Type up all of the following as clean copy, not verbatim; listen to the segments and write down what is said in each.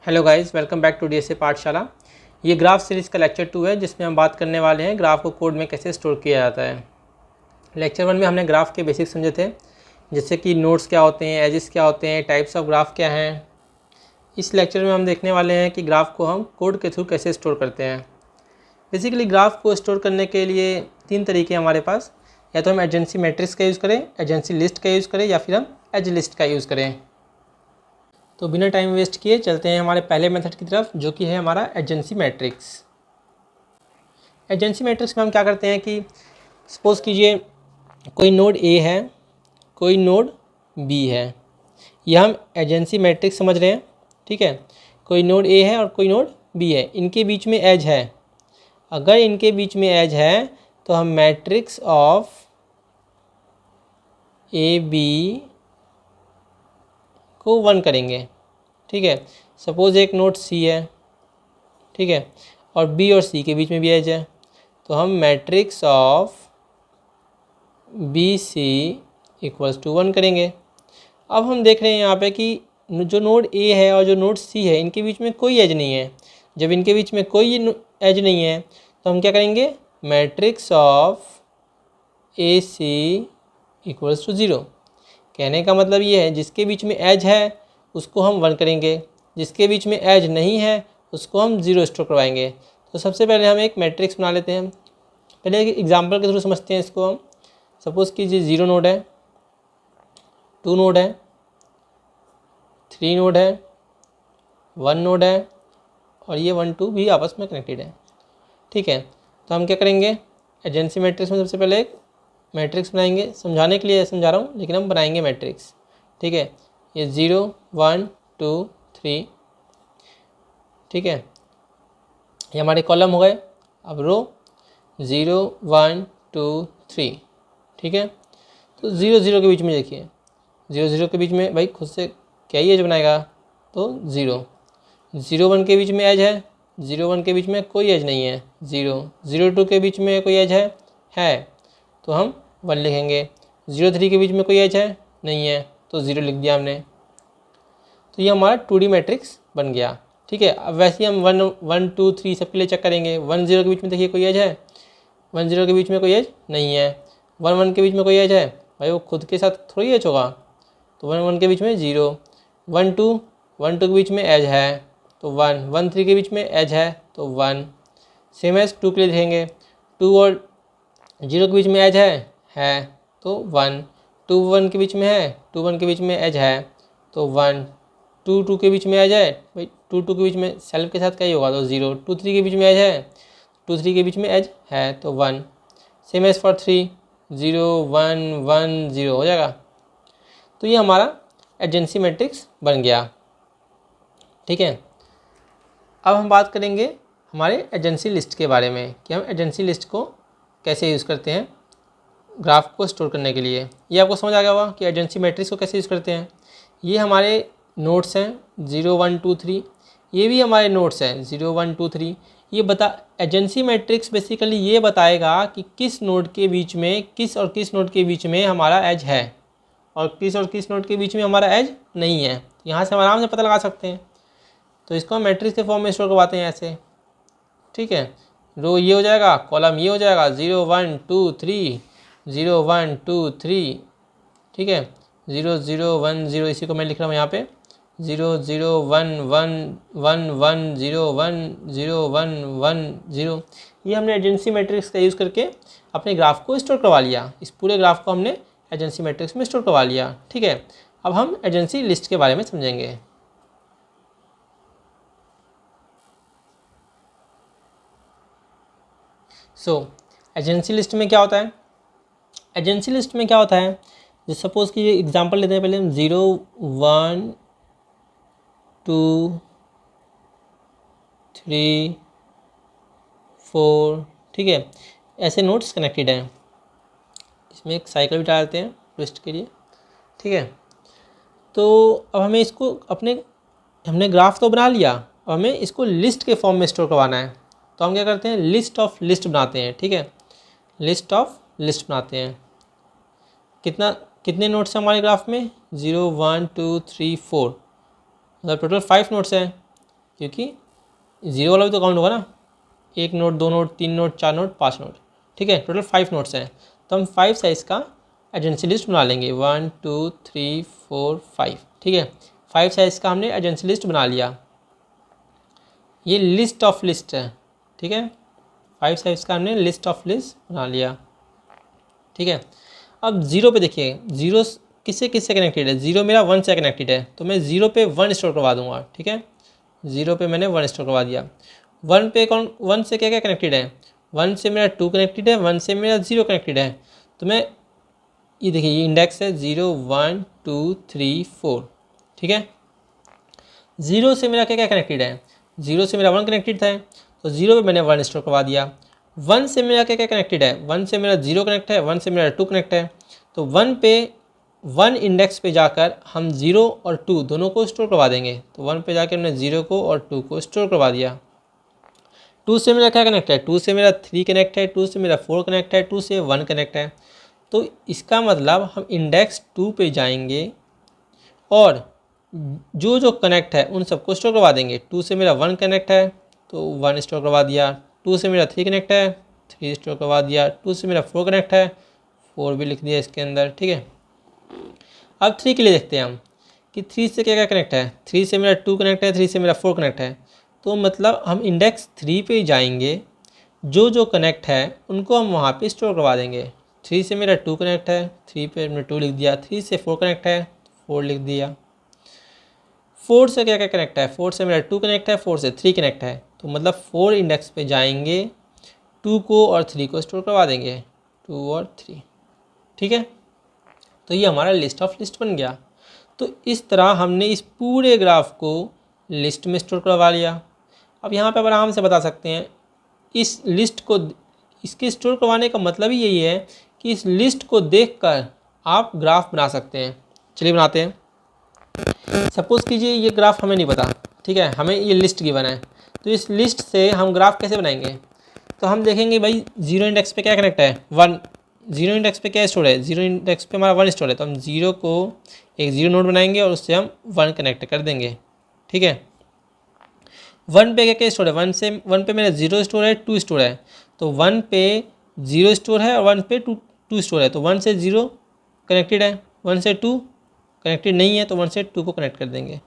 Hello guys, welcome back to DSA Pathshala. ये graph series का lecture 2 है जिसमें हम बात करने वाले हैं ग्राफ को कोड में कैसे स्टोर किया जाता है। लेक्चर 1 में हमने ग्राफ के बेसिक्स समझे थे, जैसे कि नोड्स क्या होते हैं, एजेस क्या होते हैं, टाइप्स ऑफ ग्राफ क्या हैं। इस लेक्चर में हम देखने वाले हैं कि ग्राफ को हम कोड के थ्रू कैसे स्टोर करते हैं। बेसिकली ग्राफ को स्टोर करने के लिए 3 तरीके हैं हमारे पास। या तो हम एजेंसी मैट्रिक्स का यूज़ करें, एजेंसी लिस्ट का यूज़ करें, या फिर हम एज लिस्ट का यूज़ करें। तो बिना टाइम वेस्ट किए चलते हैं हमारे पहले मेथड की तरफ, जो कि है हमारा एजेंसी मैट्रिक्स। एजेंसी मैट्रिक्स में हम क्या करते हैं कि सपोज़ कीजिए कोई नोड ए है, कोई नोड बी है। यह हम एजेंसी मैट्रिक्स समझ रहे हैं, ठीक है। कोई नोड ए है और कोई नोड बी है, इनके बीच में एज है। अगर इनके बीच में एज है तो हम मैट्रिक्स ऑफ ए बी को 1 करेंगे, ठीक है। सपोज़ एक नोड सी है, ठीक है, और बी और सी के बीच में भी एज है, तो हम matrix of B C equals to 1 करेंगे। अब हम देख रहे हैं यहाँ पे कि जो नोड ए है और जो नोड सी है, इनके बीच में कोई एज नहीं है। जब इनके बीच में कोई एज नहीं है तो हम क्या करेंगे, matrix of A C equals to 0। कहने का मतलब ये है, जिसके बीच में एज है उसको हम 1 करेंगे, जिसके बीच में एज नहीं है उसको हम 0 स्टोर करवाएंगे। तो सबसे पहले हम एक मैट्रिक्स बना लेते हैं। पहले एक एग्जांपल के थ्रू समझते हैं इसको हम। सपोज़ कीजिए 0 नोड है, 2 नोड है, 3 नोड है, 1 नोड है, और ये 1 2 भी आपस में कनेक्टेड है, ठीक है। तो हम क्या करेंगे, एजेंसी मैट्रिक्स में सबसे पहले एक मैट्रिक्स बनाएंगे। समझाने के लिए समझा रहा हूँ, लेकिन हम बनाएंगे मैट्रिक्स, ठीक है। ये 0 1 2 3, ठीक है, ये हमारे कॉलम हो गए। अब रो 0 1 2 3, ठीक है। तो 0 0 के बीच में देखिए, 0 0 के बीच में भाई खुद से क्या ही एज बनाएगा, तो 0 0 1 के बीच में एज है, 0 1 के बीच में कोई एज नहीं है। 0 0 2 के बीच में कोई एज है तो हम 1 लिखेंगे। 0 3 के बीच में कोई एज है, नहीं है, तो 0 लिख दिया हमने। तो ये हमारा 2D मैट्रिक्स बन गया, ठीक है। अब वैसे ही हम 1 1 2 3 सबके लिए चेक करेंगे। 1 0 के बीच में देखिए कोई एज है, 1 0 के बीच में कोई एज नहीं है। 1 1 के बीच में कोई एज है, भाई वो खुद के साथ थोड़ी एज होगा, तो 1 1 के बीच में 0। 1 2 के बीच में एज है तो 1 1 3 के बीच में एज है तो 1। सेम एज 2 के लिए देखेंगे, 2 और 0 के बीच में एज है तो 1। 2 1 के बीच में है, 2 1 के बीच में एज है तो 1। 2 2 के बीच में एज है, भाई 2 2 के बीच में सेल्फ के साथ क्या ही होगा, तो 0। 2 3 के बीच में एज है, 2 3 के बीच में एज है तो 1। सेम एज फॉर 3, 0 1 1 0 हो जाएगा। तो ये हमारा एजेंसी मैट्रिक्स बन गया, ठीक है। अब हम बात करेंगे हमारे एजेंसी लिस्ट के बारे में कि हम एजेंसी लिस्ट को कैसे यूज़ करते हैं ग्राफ को स्टोर करने के लिए। ये आपको समझ आ गया होगा कि एजेंसी मैट्रिक्स को कैसे यूज़ करते हैं। ये हमारे नोड्स हैं 0 1 2 3, ये भी हमारे नोड्स हैं 0 1 2 3। ये एजेंसी मैट्रिक्स बेसिकली ये बताएगा कि किस नोड के बीच में, किस और किस नोड के बीच में हमारा एज है और किस नोड के बीच में हमारा एज नहीं है। यहाँ से हम आराम से पता लगा सकते हैं। तो इसको हम मैट्रिक्स के फॉर्म में स्टोर करवाते हैं ऐसे, ठीक है। रो ये हो जाएगा, कॉलम ये हो जाएगा 0 1 2 3 0 1 2 3, ठीक है। 0 0 1 0, इसी को मैं लिख रहा हूँ यहाँ पे 0 0 1 1 1 1 0 1 0 1 1 0। ये हमने एजेंसी मैट्रिक्स का यूज़ करके अपने ग्राफ को स्टोर करवा लिया। इस पूरे ग्राफ को हमने एजेंसी मैट्रिक्स में स्टोर करवा लिया, ठीक है। अब हम एजेंसी लिस्ट के बारे में समझेंगे। एजेंसी लिस्ट में क्या होता है, एजेंसी लिस्ट में क्या होता है, जो सपोज़ कि ये एग्जांपल लेते हैं। पहले हम 0 1 2 3 4, ठीक है, ऐसे नोड्स कनेक्टेड हैं। इसमें एक साइकिल भी डालते हैं ट्विस्ट के लिए, ठीक है। तो अब हमें इसको हमने ग्राफ तो बना लिया, अब हमें इसको लिस्ट के फॉर्म में स्टोर करवाना है। तो हम क्या करते हैं, लिस्ट ऑफ लिस्ट बनाते हैं, ठीक है। लिस्ट ऑफ लिस्ट बनाते हैं। कितने नोट्स हैं हमारे ग्राफ में, 0 1 2 3 4, मतलब टोटल 5 नोट्स हैं। क्योंकि 0 वाला भी तो काउंट होगा ना, 1 note, 2 note, 3 note, 4 note, 5 note, ठीक है, टोटल 5 नोट्स हैं। तो हम 5 साइज़ का एजेंसी लिस्ट बना लेंगे, 1 2 3 4 5, ठीक है। 5 साइज़ का हमने एजेंसी लिस्ट बना लिया, ये लिस्ट ऑफ लिस्ट है, ठीक है। 5 साइज़ का हमने लिस्ट ऑफ लिस्ट बना लिया, ठीक है। अब 0 पे देखिए, 0 किससे किससे कनेक्टेड है, 0 मेरा 1 से कनेक्टेड है, तो मैं 0 पे 1 स्टोर करवा दूंगा, ठीक है। 0 पे मैंने 1 स्टोर करवा दिया। 1 पे कौन, 1 से क्या क्या कनेक्टेड है, 1 से मेरा 2 कनेक्टेड है, 1 से मेरा 0 कनेक्टेड है। तो मैं ये देखिए, ये इंडेक्स है 0 1 2 3 4, ठीक है। 0 से मेरा क्या क्या कनेक्टेड है, 0 से मेरा 1 कनेक्टेड था, तो 0 पे मैंने 1 स्टोर करवा दिया। 1 से मेरा क्या क्या कनेक्टेड है, 1 से मेरा 0 कनेक्ट है, 1 से मेरा 2 कनेक्ट है, तो 1 पे 1 इंडेक्स पे जाकर हम 0 और 2 दोनों को स्टोर करवा देंगे। तो 1 पे जाकर हमने 0 को और 2 को स्टोर करवा दिया। 2 से मेरा क्या कनेक्ट है, 2 से मेरा 3 कनेक्ट है, 2 से मेरा 4 कनेक्ट है, 2 से 1 कनेक्ट है। तो इसका मतलब हम इंडेक्स 2 पे जाएंगे और जो जो कनेक्ट है उन सबको स्टोर करवा देंगे। 2 से मेरा 1 कनेक्ट है तो 1 स्टोर करवा दिया, 2 से मेरा 3 कनेक्ट है, 3 स्टोर करवा दिया, 2 से मेरा 4 कनेक्ट है, 4 भी लिख दिया इसके अंदर, ठीक है। अब 3 के लिए देखते हैं हम कि 3 से क्या क्या कनेक्ट है, 3 से मेरा 2 कनेक्ट है, 3 से मेरा 4 कनेक्ट है। तो मतलब हम इंडेक्स 3 पे जाएंगे, जो जो कनेक्ट है उनको हम वहाँ पे स्टोर करवा देंगे। 3 से मेरा 2 कनेक्ट है, 3 पे मैंने 2 लिख दिया, 3 से 4 कनेक्ट है, 4 लिख दिया। 4 से क्या क्या कनेक्ट है, 4 से मेरा 2 कनेक्ट है, 4 से 3 कनेक्ट है, तो मतलब 4 इंडेक्स पे जाएंगे, 2 को और 3 को स्टोर करवा देंगे, 2 और 3, ठीक है। तो ये हमारा लिस्ट ऑफ लिस्ट बन गया। तो इस तरह हमने इस पूरे ग्राफ को लिस्ट में स्टोर करवा लिया। अब यहाँ पे आराम से बता सकते हैं, इस लिस्ट को, इसके स्टोर करवाने का मतलब ही यही है कि इस लिस्ट को देखकर आप ग्राफ बना सकते हैं। चलिए बनाते हैं। सपोज़ कीजिए ये ग्राफ हमें नहीं पता, ठीक है, हमें ये लिस्ट गिवन है, तो इस लिस्ट से हम ग्राफ कैसे बनाएंगे। तो हम देखेंगे भाई 0 इंडेक्स पे क्या कनेक्ट है, 1, 0 इंडेक्स पे क्या स्टोर है, 0 इंडेक्स पे हमारा 1 स्टोर है, तो हम 0 को एक 0 नोड बनाएंगे और उससे हम 1 कनेक्ट कर देंगे, ठीक है। 1 पे क्या क्या स्टोर है, 1 पे मेरा 0 स्टोर है, 2 स्टोर है, तो 1 पे 0 स्टोर है और 1 पे 2 स्टोर है, तो 1 से 0 कनेक्टेड है, 1 से 2 कनेक्टेड नहीं है, तो 1 से 2 को कनेक्ट कर देंगे।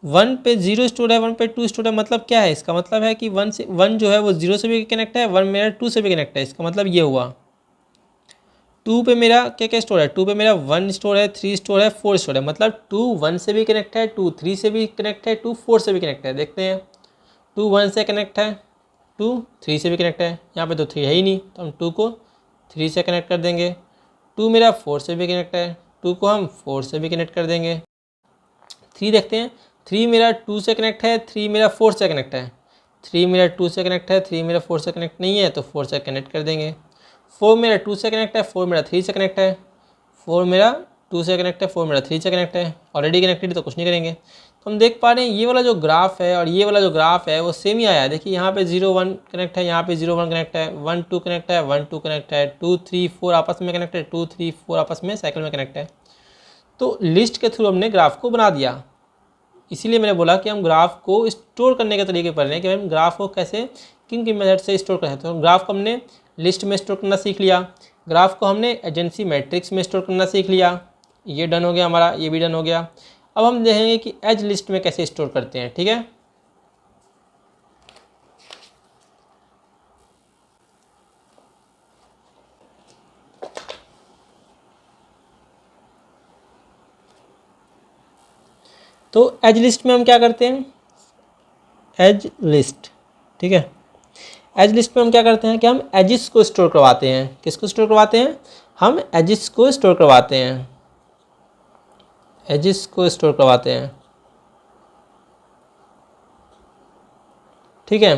1 पे 0 स्टोर है, 1 पे 2 स्टोर है, मतलब क्या है, इसका मतलब है कि 1 से 1 जो है वो 0 से भी कनेक्ट है, 1 मेरा 2 से भी कनेक्ट है। इसका मतलब ये हुआ 2 पे मेरा क्या क्या स्टोर है, 2 पे मेरा 1 स्टोर है, 3 स्टोर है, 4 स्टोर है, मतलब 2 1 से भी कनेक्ट है, 2 3 से भी कनेक्ट है, 2 4 से भी कनेक्ट है। देखते हैं, 2 1 से कनेक्ट है, 2 3 से भी कनेक्ट है, यहाँ पे तो 3 है ही नहीं, तो हम 2 को 3 से कनेक्ट कर देंगे। 2 मेरा 4 से भी कनेक्ट है, 2 को हम 4 से भी कनेक्ट कर देंगे। 3 देखते हैं, 3 मेरा 2 से कनेक्ट है, 3 मेरा 4 से कनेक्ट है, 3 मेरा 2 से कनेक्ट है, 3 मेरा 4 से कनेक्ट नहीं है, तो 4 से कनेक्ट कर देंगे। 4 मेरा 2 से कनेक्ट है, 4 मेरा 3 से कनेक्ट है, 4 मेरा 2 से कनेक्ट है, 4 मेरा 3 से कनेक्ट है, ऑलरेडी कनेक्टेड तो कुछ नहीं करेंगे। तो हम देख पा रहे हैं ये वाला जो ग्राफ है और ये वाला जो ग्राफ है वो सेम ही आया है। देखिए यहाँ पे 0 1 कनेक्ट है, यहाँ पे 0 1 कनेक्ट है, 1 2 कनेक्ट है, 1 2 कनेक्ट है, 2 3 4 आपस में कनेक्ट है, 2 3 4 आपस में साइकिल में कनेक्ट है। तो लिस्ट के थ्रू हमने ग्राफ को बना दिया। इसीलिए मैंने बोला कि हम ग्राफ को स्टोर करने के तरीके पढ़ रहे हैं कि हम ग्राफ को कैसे, किन किन मेथड से स्टोर कर सकते हैं। तो ग्राफ को हमने लिस्ट में स्टोर करना सीख लिया, ग्राफ को हमने एजेंसी मैट्रिक्स में स्टोर करना सीख लिया, ये डन हो गया हमारा, ये भी डन हो गया। अब हम देखेंगे कि एज लिस्ट में कैसे स्टोर करते हैं, ठीक है। तो एज लिस्ट में हम क्या करते हैं, एज लिस्ट, ठीक है। एज लिस्ट में हम क्या करते हैं कि हम एजिस को स्टोर करवाते हैं। किसको स्टोर करवाते हैं, हम एजिस को स्टोर करवाते हैं, एजिस को स्टोर करवाते हैं, ठीक है।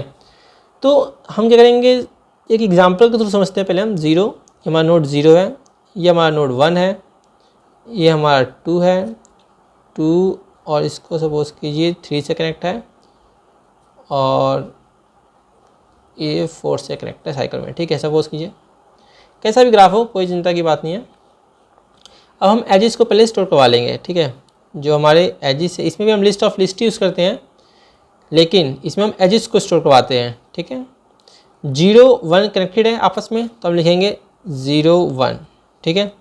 तो हम क्या करेंगे, एक एग्जांपल के थ्रू समझते हैं। पहले हम 0, ये हमारा नोड 0 है, ये हमारा नोड 1 है, ये हमारा 2 है, 2 और इसको सपोज कीजिए 3 से कनेक्ट है और ये 4 से कनेक्ट है साइकिल में, ठीक है। सपोज कीजिए कैसा भी ग्राफ हो, कोई चिंता की बात नहीं है। अब हम एजिस को पहले स्टोर करवा लेंगे, ठीक है। जो हमारे एजिस है इसमें भी हम लिस्ट ऑफ लिस्ट यूज़ करते हैं, लेकिन इसमें हम एजेस को स्टोर करवाते हैं, ठीक है। 0 1 कनेक्टेड है आपस में, तो हम लिखेंगे 0 1, ठीक है।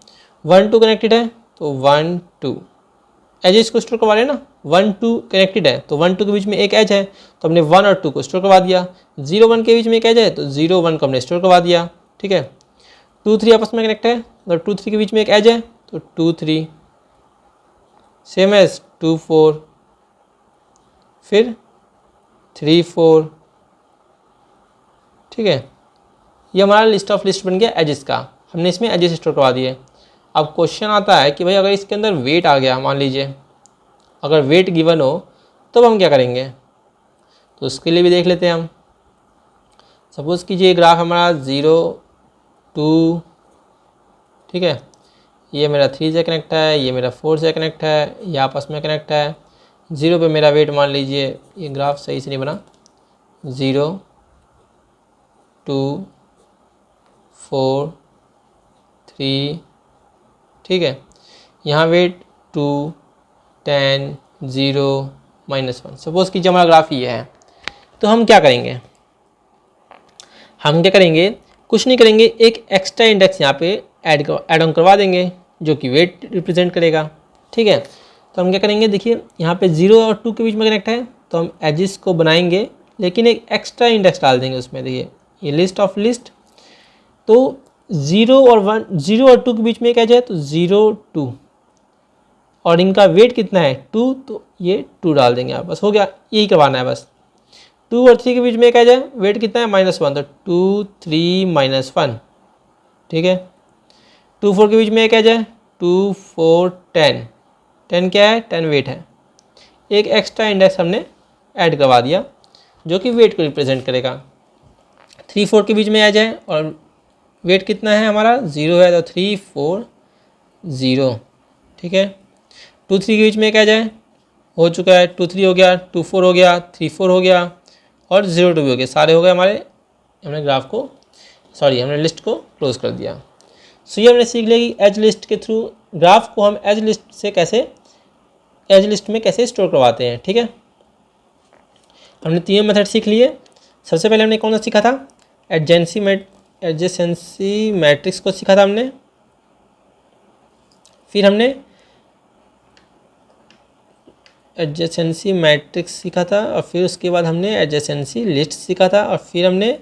1 2 कनेक्टेड है तो 1 2, एजेस को स्टोर करवा रहे हैं ना। 1 2 कनेक्टेड है तो 1 2 के बीच में एक एज है तो हमने 1 और 2 को स्टोर करवा दिया। 0 1 के बीच में एक एज है तो 0 1 को हमने स्टोर करवा दिया, ठीक है। 2 3 आपस में कनेक्ट है, अगर 2 3 के बीच में एक एज है तो 2 3, सेम एज 2 4, फिर 3 4, ठीक है। ये हमारा लिस्ट ऑफ लिस्ट बन गया एजेस का, हमने इसमें एजेस स्टोर करवा दिए। अब क्वेश्चन आता है कि भाई अगर इसके अंदर वेट आ गया, मान लीजिए अगर वेट गिवन हो तो हम क्या करेंगे, तो उसके लिए भी देख लेते हैं हम। सपोज़ कीजिए ग्राफ हमारा 0 2, ठीक है, ये मेरा 3 से कनेक्ट है, ये मेरा 4 से कनेक्ट है, ये आपस में कनेक्ट है। 0 पे मेरा वेट मान लीजिए, ये ग्राफ सही से नहीं बना, 0 2 4 3, ठीक है। यहाँ वेट 2 10 0 -1। सपोज़ कीजिए हमारा ग्राफ ये है, तो हम क्या करेंगे, हम क्या करेंगे, कुछ नहीं करेंगे, एक एक्स्ट्रा इंडेक्स यहाँ पे ऐड ऑन करवा देंगे जो कि वेट रिप्रेजेंट करेगा, ठीक है। तो हम क्या करेंगे, देखिए यहाँ पे 0 और 2 के बीच में कनेक्ट है तो हम एजिस को बनाएंगे लेकिन एक एक्स्ट्रा इंडेक्स डाल देंगे उसमें। देखिए ये लिस्ट ऑफ लिस्ट, तो 0 और 2 के बीच में एक एज है तो 0 2, और इनका वेट कितना है 2, तो ये 2 डाल देंगे आप, बस हो गया, यही करवाना है बस। 2 और 3 के बीच में एक एज है, वेट कितना है -1, तो 2 3 -1, ठीक है। 2 4 के बीच में एक एज है, 2 4 10, 10 क्या है, 10 वेट है। एक एक्स्ट्रा इंडेक्स हमने ऐड करवा दिया जो कि वेट को रिप्रेजेंट करेगा। 3 4 के बीच में एज है और वेट कितना है हमारा 0 है, तो 3 4 0, ठीक है। 2 3 के बीच में एक एज है, हो चुका है, 2 3 हो गया, 2 4 हो गया, 3 4 हो गया और 0 2 भी हो गया, सारे हो गए हमारे। हमने ग्राफ को हमने लिस्ट को क्लोज कर दिया। सो ये हमने सीख लिया कि एज लिस्ट के थ्रू ग्राफ को हम एज लिस्ट में कैसे स्टोर करवाते हैं, ठीक है। हमने तीनों मेथड सीख लिए। सबसे पहले हमने कौन सा सीखा था, एडजेसेंसी मैट्रिक्स को सीखा था हमने। फिर हमने एडजेसेंसी मैट्रिक्स सीखा था और फिर उसके बाद हमने एडजेसेंसी लिस्ट सीखा था और फिर हमने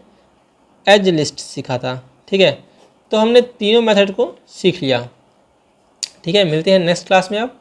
एज लिस्ट सीखा था, ठीक है। तो हमने तीनों मेथड को सीख लिया, ठीक है। मिलते हैं नेक्स्ट क्लास में आप।